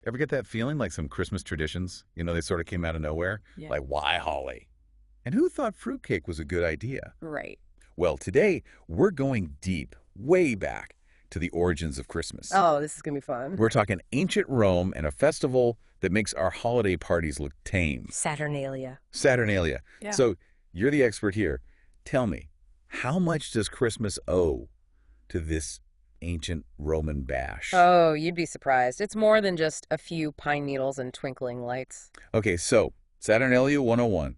Ever get that feeling like some Christmas traditions? They sort of came out of nowhere? Yeah. Like, why holly? And who thought fruitcake was a good idea? Right. Well, today we're going deep, way back to the origins of Christmas. Oh, this is going to be fun. We're talking ancient Rome and a festival that makes our holiday parties look tame. Saturnalia. Saturnalia. Yeah. So you're the expert here. Tell me, how much does Christmas owe to this ancient Roman bash? Oh, you'd be surprised. It's more than just a few pine needles and twinkling lights. Okay, so Saturnalia 101.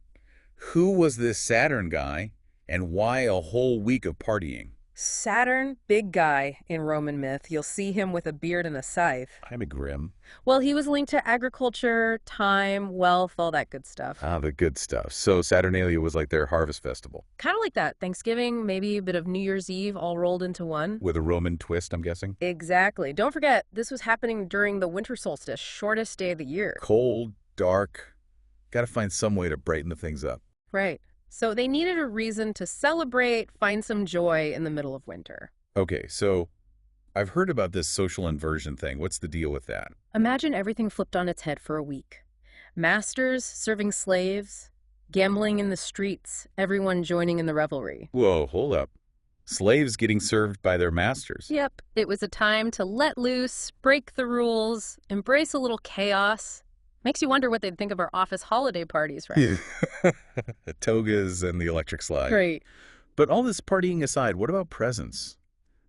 Who was this Saturn guy and why a whole week of partying? Saturn, big guy in Roman myth. You'll see him with a beard and a scythe. I'm a grim. Well, he was linked to agriculture, time, wealth, all that good stuff. Ah, the good stuff. So Saturnalia was like their harvest festival. Kind of like that. Thanksgiving, maybe a bit of New Year's Eve all rolled into one. With a Roman twist, I'm guessing? Exactly. Don't forget, this was happening during the winter solstice, shortest day of the year. Cold, dark. Got to find some way to brighten the things up. Right. So they needed a reason to celebrate, find some joy in the middle of winter. Okay, so I've heard about this social inversion thing. What's the deal with that? Imagine everything flipped on its head for a week. Masters serving slaves, gambling in the streets, everyone joining in the revelry. Whoa, hold up. Slaves getting served by their masters. Yep, it was a time to let loose, break the rules, embrace a little chaos. Makes you wonder what they'd think of our office holiday parties, right? The togas and the electric slide. Great. But all this partying aside, what about presents?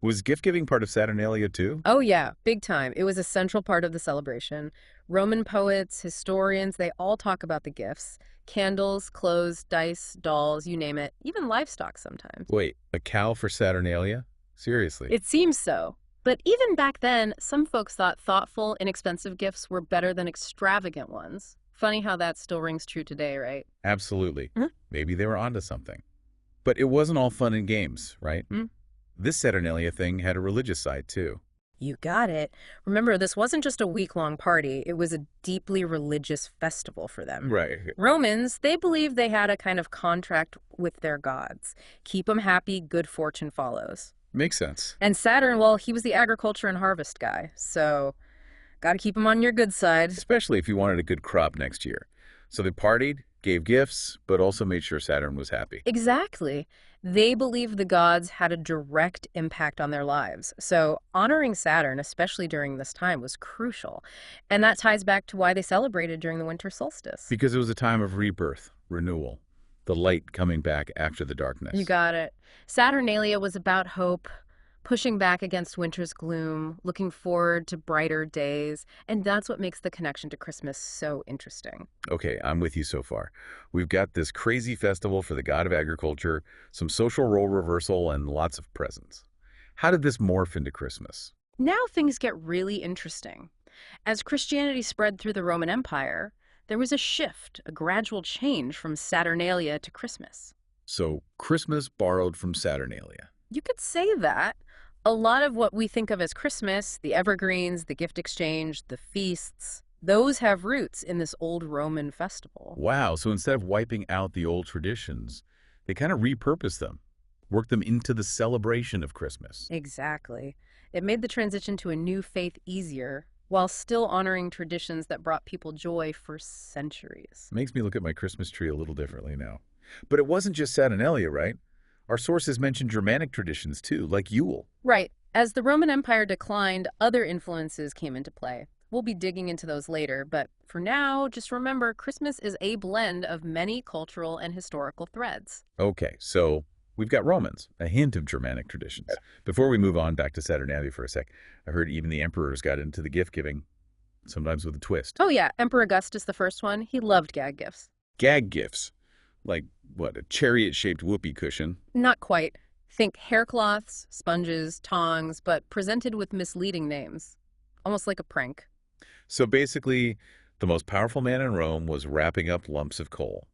Was gift-giving part of Saturnalia too? Oh yeah, big time. It was a central part of the celebration. Roman poets, historians, they all talk about the gifts. Candles, clothes, dice, dolls, you name it. Even livestock sometimes. Wait, a cow for Saturnalia? Seriously? It seems so. But even back then, some folks thought thoughtful, inexpensive gifts were better than extravagant ones. Funny how that still rings true today, right? Absolutely. Mhm. Maybe they were onto something. But it wasn't all fun and games, right? Mm. This Saturnalia thing had a religious side too. You got it. Remember, this wasn't just a week-long party. It was a deeply religious festival for them. Right. Romans, they believed they had a kind of contract with their gods. Keep them happy, good fortune follows. Makes sense. And Saturn, well, he was the agriculture and harvest guy. So, got to keep him on your good side. Especially if you wanted a good crop next year. So they partied, gave gifts, but also made sure Saturn was happy. Exactly. They believed the gods had a direct impact on their lives. So, honoring Saturn, especially during this time, was crucial. And that ties back to why they celebrated during the winter solstice. Because it was a time of rebirth, renewal, the light coming back after the darkness. You got it. Saturnalia was about hope, pushing back against winter's gloom, looking forward to brighter days, and that's what makes the connection to Christmas so interesting. Okay, I'm with you so far. We've got this crazy festival for the god of agriculture, some social role reversal, and lots of presents. How did this morph into Christmas? Now things get really interesting. As Christianity spread through the Roman Empire, there was a shift, a gradual change from Saturnalia to Christmas. So, Christmas borrowed from Saturnalia. You could say that. A lot of what we think of as Christmas, the evergreens, the gift exchange, the feasts, those have roots in this old Roman festival. Wow, so instead of wiping out the old traditions, they kind of repurposed them, worked them into the celebration of Christmas. Exactly. It made the transition to a new faith easier while still honoring traditions that brought people joy for centuries. Makes me look at my Christmas tree a little differently now. But it wasn't just Saturnalia, right? Our sources mention Germanic traditions too, like Yule. Right. As the Roman Empire declined, other influences came into play. We'll be digging into those later, but for now, just remember Christmas is a blend of many cultural and historical threads. Okay, so we've got Romans, a hint of Germanic traditions. Before we move on back to Saturnalia for a sec, I heard even the emperors got into the gift giving, sometimes with a twist. Oh yeah, Emperor Augustus the first one, he loved gag gifts. Gag gifts, like what, a chariot-shaped whoopee cushion? Not quite. Think haircloths, sponges, tongs, but presented with misleading names. Almost like a prank. So basically, the most powerful man in Rome was wrapping up lumps of coal.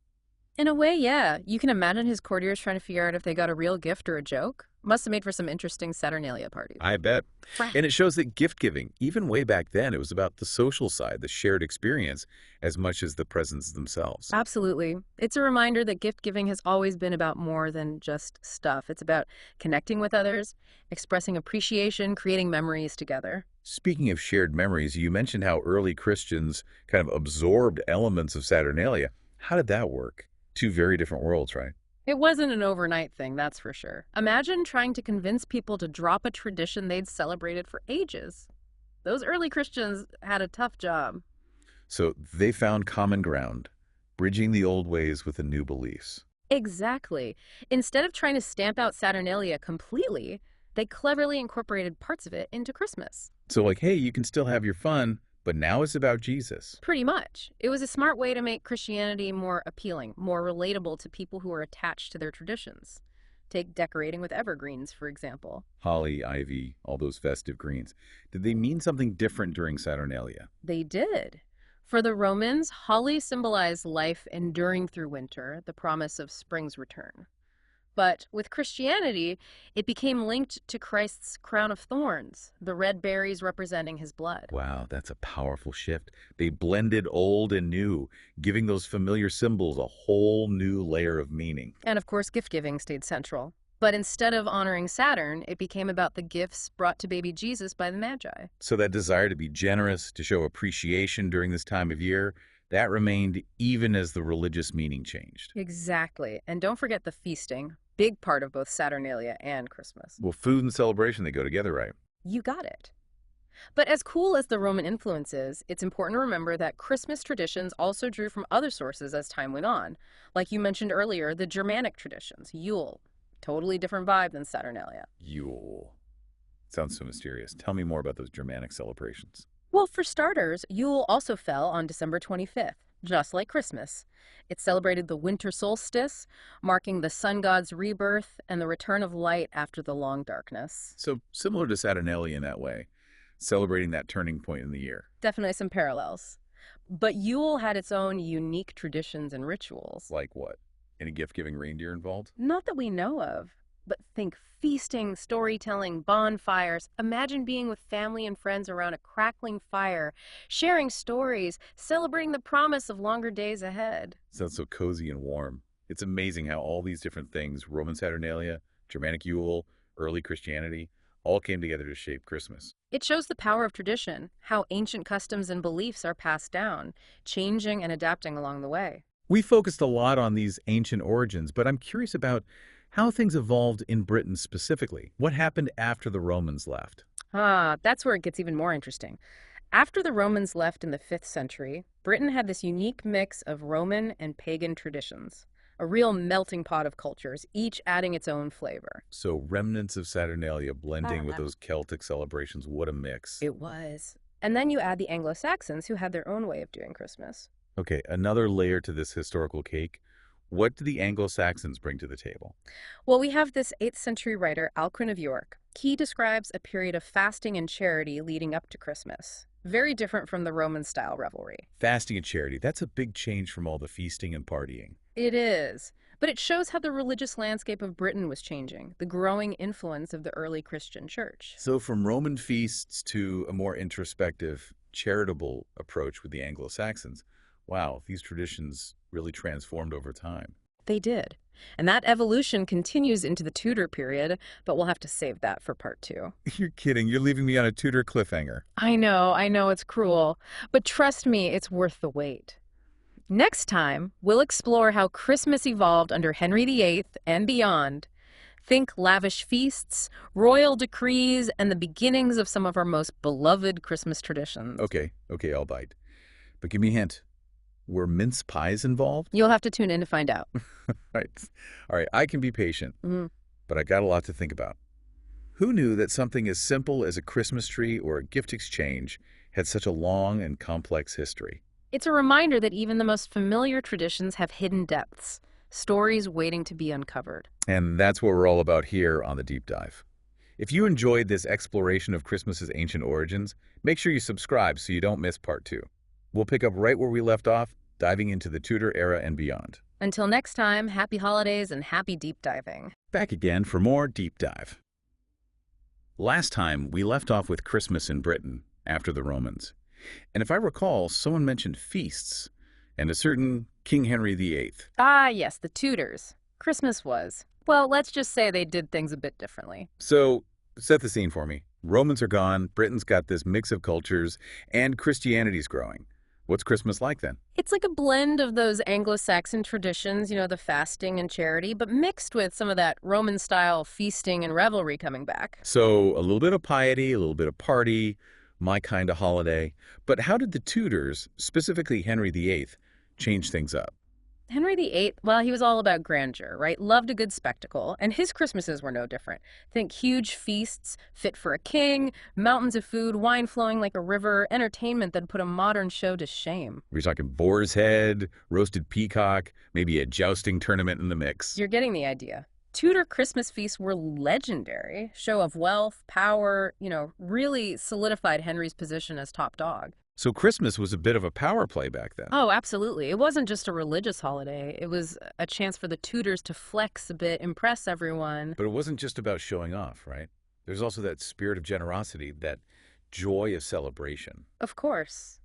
In a way, yeah. You can imagine his courtiers trying to figure out if they got a real gift or a joke. Must have made for some interesting Saturnalia parties. I bet. Right. And it shows that gift giving, even way back then, it was about the social side, the shared experience, as much as the presents themselves. Absolutely. It's a reminder that gift giving has always been about more than just stuff. It's about connecting with others, expressing appreciation, creating memories together. Speaking of shared memories, you mentioned how early Christians kind of absorbed elements of Saturnalia. How did that work? Two very different worlds, right? It wasn't an overnight thing, that's for sure. Imagine trying to convince people to drop a tradition they'd celebrated for ages. Those early Christians had a tough job. So they found common ground, bridging the old ways with the new beliefs. Exactly. Instead of trying to stamp out Saturnalia completely, they cleverly incorporated parts of it into Christmas. So like, hey, you can still have your fun, but now it's about Jesus. Pretty much. It was a smart way to make Christianity more appealing, more relatable to people who are attached to their traditions. Take decorating with evergreens, for example. Holly, ivy, all those festive greens. Did they mean something different during Saturnalia? They did. For the Romans, holly symbolized life enduring through winter, the promise of spring's return. But with Christianity, it became linked to Christ's crown of thorns, the red berries representing his blood. Wow, that's a powerful shift. They blended old and new, giving those familiar symbols a whole new layer of meaning. And of course, gift giving stayed central. But instead of honoring Saturn, it became about the gifts brought to baby Jesus by the Magi. So that desire to be generous, to show appreciation during this time of year, that remained even as the religious meaning changed. Exactly. And don't forget the feasting, big part of both Saturnalia and Christmas. Well, food and celebration, they go together, right? You got it. But as cool as the Roman influence is, it's important to remember that Christmas traditions also drew from other sources as time went on. Like you mentioned earlier, the Germanic traditions, Yule. Totally different vibe than Saturnalia. Yule. Sounds so mysterious. Tell me more about those Germanic celebrations. Well, for starters, Yule also fell on December 25th, just like Christmas. It celebrated the winter solstice, marking the sun god's rebirth and the return of light after the long darkness. So similar to Saturnalia in that way, celebrating that turning point in the year. Definitely some parallels. But Yule had its own unique traditions and rituals. Like what? Any gift-giving reindeer involved? Not that we know of, but think feasting, storytelling, bonfires. Imagine being with family and friends around a crackling fire, sharing stories, celebrating the promise of longer days ahead. Sounds so cozy and warm. It's amazing how all these different things, Roman Saturnalia, Germanic Yule, early Christianity, all came together to shape Christmas. It shows the power of tradition, how ancient customs and beliefs are passed down, changing and adapting along the way. We focused a lot on these ancient origins, but I'm curious about how things evolved in Britain specifically. What happened after the Romans left? That's where it gets even more interesting. After the Romans left in the 5th century, Britain had this unique mix of Roman and pagan traditions, a real melting pot of cultures, each adding its own flavor. So remnants of Saturnalia blending with those Celtic celebrations. What a mix. It was. And then you add the Anglo-Saxons, who had their own way of doing Christmas. Okay, another layer to this historical cake. What do the Anglo-Saxons bring to the table? Well, we have this 8th century writer, Alcuin of York. He describes a period of fasting and charity leading up to Christmas. Very different from the Roman-style revelry. Fasting and charity, that's a big change from all the feasting and partying. It is. But it shows how the religious landscape of Britain was changing, the growing influence of the early Christian church. So from Roman feasts to a more introspective, charitable approach with the Anglo-Saxons, wow, these traditions really transformed over time. They did. And that evolution continues into the Tudor period, but we'll have to save that for part 2. You're kidding. You're leaving me on a Tudor cliffhanger. I know it's cruel. But trust me, it's worth the wait. Next time, we'll explore how Christmas evolved under Henry VIII and beyond. Think lavish feasts, royal decrees, and the beginnings of some of our most beloved Christmas traditions. Okay, I'll bite. But give me a hint. Were mince pies involved? You'll have to tune in to find out. Right. All right, I can be patient, but I got a lot to think about. Who knew that something as simple as a Christmas tree or a gift exchange had such a long and complex history? It's a reminder that even the most familiar traditions have hidden depths, stories waiting to be uncovered. And that's what we're all about here on The Deep Dive. If you enjoyed this exploration of Christmas's ancient origins, make sure you subscribe so you don't miss part 2. We'll pick up right where we left off, diving into the Tudor era and beyond. Until next time, happy holidays and happy deep diving. Back again for more Deep Dive. Last time, we left off with Christmas in Britain, after the Romans. And if I recall, someone mentioned feasts, and a certain King Henry VIII. Ah, yes, the Tudors. Christmas was. Well, let's just say they did things a bit differently. So, set the scene for me. Romans are gone, Britain's got this mix of cultures, and Christianity's growing. What's Christmas like then? It's like a blend of those Anglo-Saxon traditions, the fasting and charity, but mixed with some of that Roman-style feasting and revelry coming back. So a little bit of piety, a little bit of party, my kind of holiday. But how did the Tudors, specifically Henry VIII, change things up? Henry VIII, well, he was all about grandeur, right? Loved a good spectacle, and his Christmases were no different. Think huge feasts, fit for a king, mountains of food, wine flowing like a river, entertainment that put a modern show to shame. We're talking boar's head, roasted peacock, maybe a jousting tournament in the mix. You're getting the idea. Tudor Christmas feasts were legendary. Show of wealth, power, really solidified Henry's position as top dog. So Christmas was a bit of a power play back then. Oh, absolutely. It wasn't just a religious holiday. It was a chance for the Tudors to flex a bit, impress everyone. But it wasn't just about showing off, right? There's also that spirit of generosity, that joy of celebration. Of course.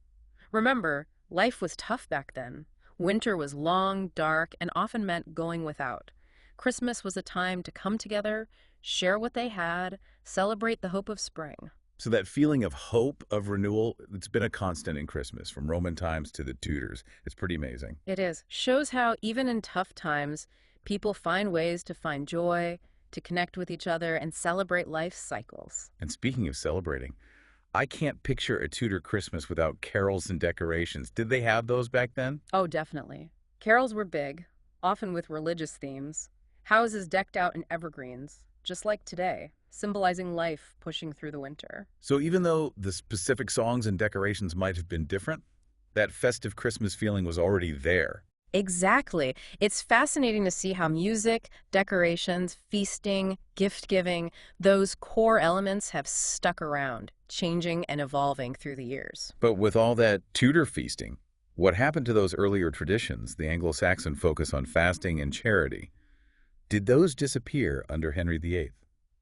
Remember, life was tough back then. Winter was long, dark, and often meant going without. Christmas was a time to come together, share what they had, celebrate the hope of spring. So that feeling of hope, of renewal, it's been a constant in Christmas, from Roman times to the Tudors. It's pretty amazing. It is. Shows how even in tough times, people find ways to find joy, to connect with each other, and celebrate life's cycles. And speaking of celebrating, I can't picture a Tudor Christmas without carols and decorations. Did they have those back then? Oh, definitely. Carols were big, often with religious themes. Houses decked out in evergreens, just like today, symbolizing life pushing through the winter. So even though the specific songs and decorations might have been different, that festive Christmas feeling was already there. Exactly. It's fascinating to see how music, decorations, feasting, gift-giving, those core elements have stuck around, changing and evolving through the years. But with all that Tudor feasting, what happened to those earlier traditions, the Anglo-Saxon focus on fasting and charity? Did those disappear under Henry VIII?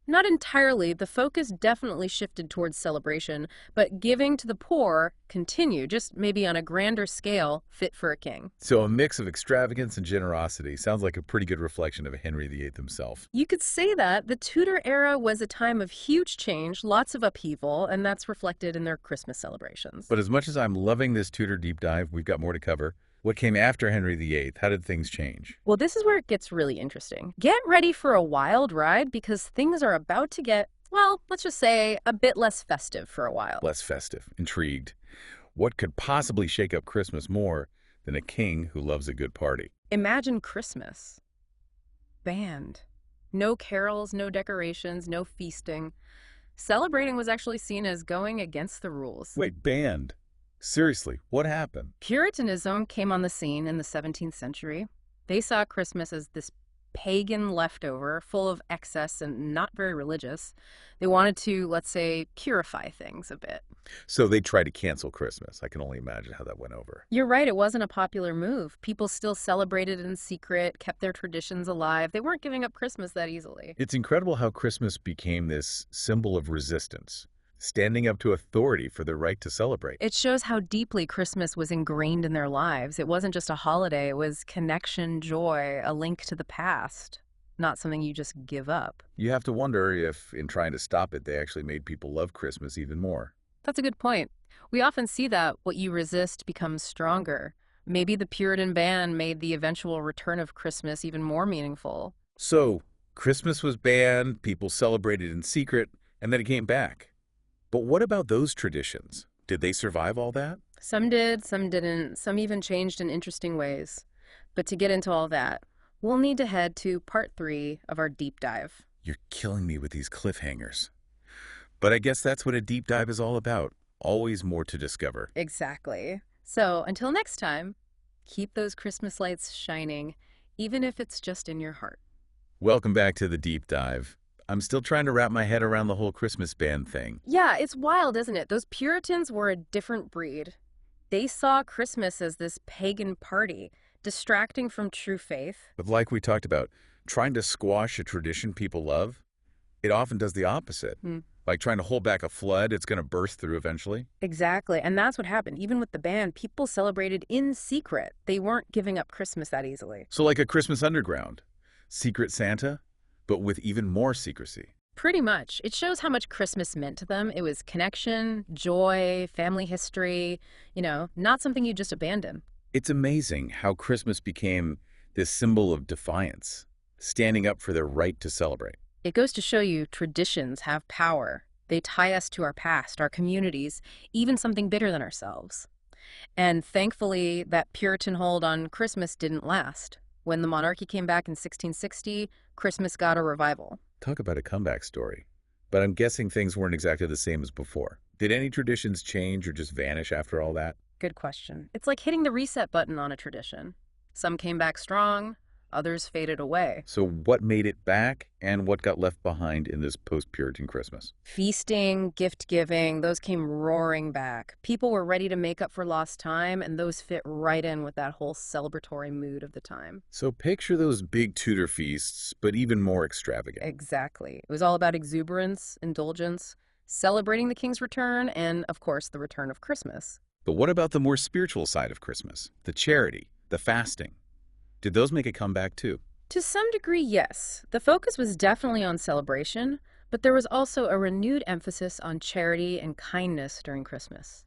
Not entirely. The focus definitely shifted towards celebration, but giving to the poor continued, just maybe on a grander scale, fit for a king. So a mix of extravagance and generosity sounds like a pretty good reflection of Henry VIII himself. You could say that. The Tudor era was a time of huge change, lots of upheaval, and that's reflected in their Christmas celebrations. But as much as I'm loving this Tudor deep dive, we've got more to cover. What came after Henry VIII? How did things change? Well, this is where it gets really interesting. Get ready for a wild ride because things are about to get, well, let's just say a bit less festive for a while. Less festive, intrigued. What could possibly shake up Christmas more than a king who loves a good party? Imagine Christmas. Banned. No carols, no decorations, no feasting. Celebrating was actually seen as going against the rules. Wait, banned? Seriously, what happened? Puritanism came on the scene in the 17th century. They saw Christmas as this pagan leftover, full of excess and not very religious. They wanted to, let's say, purify things a bit. So they tried to cancel Christmas. I can only imagine how that went over. You're right, it wasn't a popular move. People still celebrated in secret, kept their traditions alive. They weren't giving up Christmas that easily. It's incredible how Christmas became this symbol of resistance, standing up to authority for their right to celebrate. It shows how deeply Christmas was ingrained in their lives. It wasn't just a holiday, it was connection, joy, a link to the past, not something you just give up. You have to wonder if, in trying to stop it, they actually made people love Christmas even more. That's a good point. We often see that what you resist becomes stronger. Maybe the Puritan ban made the eventual return of Christmas even more meaningful. So, Christmas was banned, people celebrated in secret, and then it came back. But what about those traditions? Did they survive all that? Some did, some didn't, some even changed in interesting ways. But to get into all that, we'll need to head to part 3 of our deep dive. You're killing me with these cliffhangers. But I guess that's what a deep dive is all about. Always more to discover. Exactly. So until next time, keep those Christmas lights shining, even if it's just in your heart. Welcome back to the deep dive. I'm still trying to wrap my head around the whole Christmas band thing. Yeah, it's wild, isn't it? Those Puritans were a different breed. They saw Christmas as this pagan party, distracting from true faith. But like we talked about, trying to squash a tradition people love, it often does the opposite. Like trying to hold back a flood, it's going to burst through eventually. Exactly, and that's what happened. Even with the band, people celebrated in secret. They weren't giving up Christmas that easily. So like a Christmas underground, Secret Santa, but with even more secrecy. Pretty much. It shows how much Christmas meant to them. It was connection, joy, family history, not something you just abandon. It's amazing how Christmas became this symbol of defiance, standing up for their right to celebrate. It goes to show you traditions have power. They tie us to our past, our communities, even something bigger than ourselves. And thankfully, that Puritan hold on Christmas didn't last. When the monarchy came back in 1660, Christmas got a revival. Talk about a comeback story. But I'm guessing things weren't exactly the same as before. Did any traditions change or just vanish after all that? Good question. It's like hitting the reset button on a tradition. Some came back strong, others faded away. So what made it back and what got left behind in this post-Puritan Christmas? Feasting, gift giving, those came roaring back. People were ready to make up for lost time, and those fit right in with that whole celebratory mood of the time. So picture those big Tudor feasts, but even more extravagant. Exactly. It was all about exuberance, indulgence, celebrating the king's return, and, of course, the return of Christmas. But what about the more spiritual side of Christmas? The charity, the fasting. Did those make a comeback too? To some degree, yes. The focus was definitely on celebration, but there was also a renewed emphasis on charity and kindness during Christmas.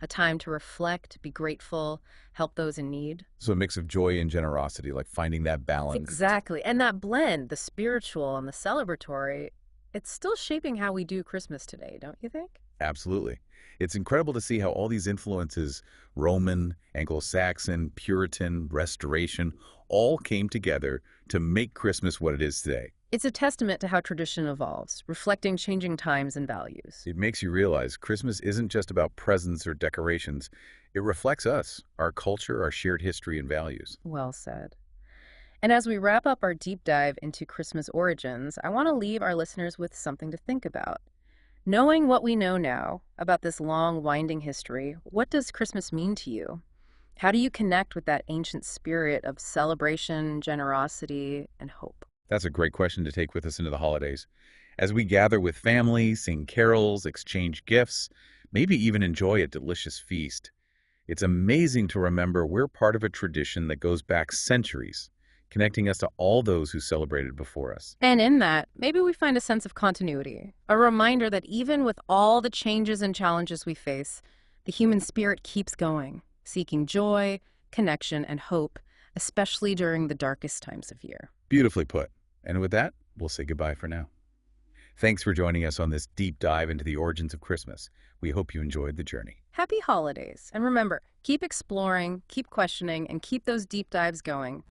A time to reflect, be grateful, help those in need. So a mix of joy and generosity, like finding that balance. Exactly. And that blend, the spiritual and the celebratory, it's still shaping how we do Christmas today, don't you think? Absolutely. It's incredible to see how all these influences, Roman, Anglo-Saxon, Puritan, Restoration, all came together to make Christmas what it is today. It's a testament to how tradition evolves, reflecting changing times and values. It makes you realize Christmas isn't just about presents or decorations. It reflects us, our culture, our shared history and values. Well said. And as we wrap up our deep dive into Christmas origins, I want to leave our listeners with something to think about. Knowing what we know now about this long, winding history, what does Christmas mean to you? How do you connect with that ancient spirit of celebration, generosity, and hope? That's a great question to take with us into the holidays. As we gather with family, sing carols, exchange gifts, maybe even enjoy a delicious feast, it's amazing to remember we're part of a tradition that goes back centuries, connecting us to all those who celebrated before us. And in that, maybe we find a sense of continuity, a reminder that even with all the changes and challenges we face, the human spirit keeps going, seeking joy, connection, and hope, especially during the darkest times of year. Beautifully put. And with that, we'll say goodbye for now. Thanks for joining us on this deep dive into the origins of Christmas. We hope you enjoyed the journey. Happy holidays. And remember, keep exploring, keep questioning, and keep those deep dives going.